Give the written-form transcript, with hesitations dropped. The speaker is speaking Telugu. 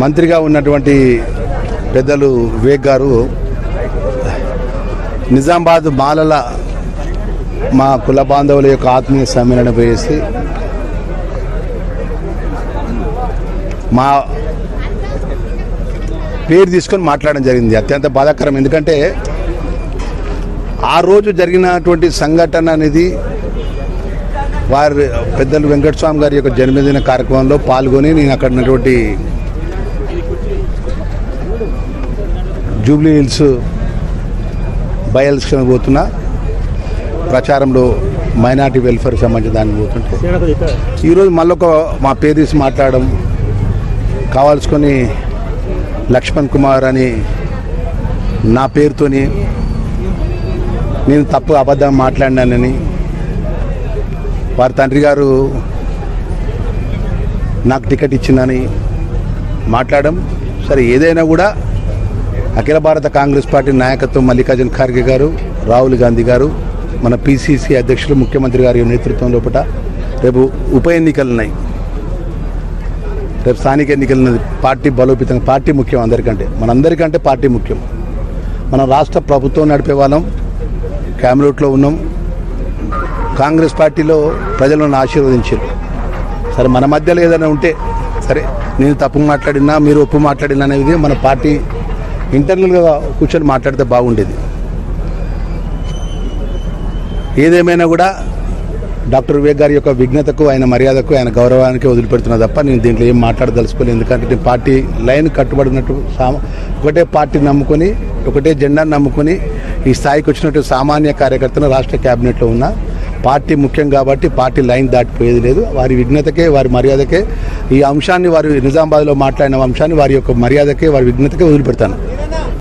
మంత్రిగా ఉన్నటువంటి పెద్దలు వివేక్ గారు నిజామాబాద్ మాలల మా కుల బాంధవుల యొక్క ఆత్మీయ సమ్మేళనం వేసి మా పేరు తీసుకొని మాట్లాడడం జరిగింది. అత్యంత బాధాకరం. ఎందుకంటే ఆ రోజు జరిగినటువంటి సంఘటన అనేది వారి పెద్దలు వెంకటస్వామి గారి యొక్క జన్మదిన కార్యక్రమంలో పాల్గొని నేను అక్కడ ఉన్నటువంటి జూబ్లీ హిల్స్ బై ఎలక్షన్ పోతున్నా ప్రచారంలో మైనార్టీ వెల్ఫేర్ సంబంధించిన దాన్ని పోతుంటే ఈరోజు మళ్ళొక మా పేరు తీసి మాట్లాడడం కావాల్సుకొని లక్ష్మణ్ కుమార్ అని నా పేరుతోని నేను తప్పు అబద్ధం మాట్లాడినానని వారి తండ్రి గారు నాకు టికెట్ ఇచ్చిందని మాట్లాడడం. సరే, ఏదైనా కూడా అఖిల భారత కాంగ్రెస్ పార్టీ నాయకత్వం మల్లికార్జున ఖార్గే గారు, రాహుల్ గాంధీ గారు, మన పిసిసి అధ్యక్షులు ముఖ్యమంత్రి గారి నేతృత్వం లోపల రేపు ఉప ఎన్నికలు ఉన్నాయి. రేపు స్థానిక ఎన్నికలు పార్టీ బలోపేతంగా, పార్టీ ముఖ్యం అందరికంటే, మనందరికంటే పార్టీ ముఖ్యం. మనం రాష్ట్ర ప్రభుత్వం నడిపే వాళ్ళం, క్యాబినెట్లో ఉన్నాం. కాంగ్రెస్ పార్టీలో ప్రజలు నన్ను ఆశీర్వదించారు. సరే, మన మధ్యలో ఏదైనా ఉంటే సరే, నేను తప్పు మాట్లాడినా మీరు ఒప్పు మాట్లాడినా అనేది మన పార్టీ ఇంటర్నల్గా కూర్చొని మాట్లాడితే బాగుండేది. ఏదేమైనా కూడా డాక్టర్ వివేక్ గారి యొక్క విఘ్నతకు, ఆయన మర్యాదకు, ఆయన గౌరవానికి వదిలిపెడుతున్నా తప్ప నేను దీంట్లో ఏం మాట్లాడదలుచుకోలేదు. ఎందుకంటే నేను పార్టీ లైన్ కట్టుబడినట్టు ఒకటే పార్టీ నమ్ముకొని, ఒకటే జెండాను నమ్ముకొని ఈ స్థాయికి వచ్చినట్టు సామాన్య కార్యకర్తను రాష్ట్ర క్యాబినెట్లో ఉన్న పార్టీ ముఖ్యం కాబట్టి పార్టీ లైన్ దాటిపోయేది లేదు. వారి విఘ్నతకే, వారి మర్యాదకే, ఈ అంశాన్ని వారు నిజామాబాద్లో మాట్లాడిన అంశాన్ని వారి యొక్క మర్యాదకే, వారి విఘ్నతకే వదిలిపెడతాను.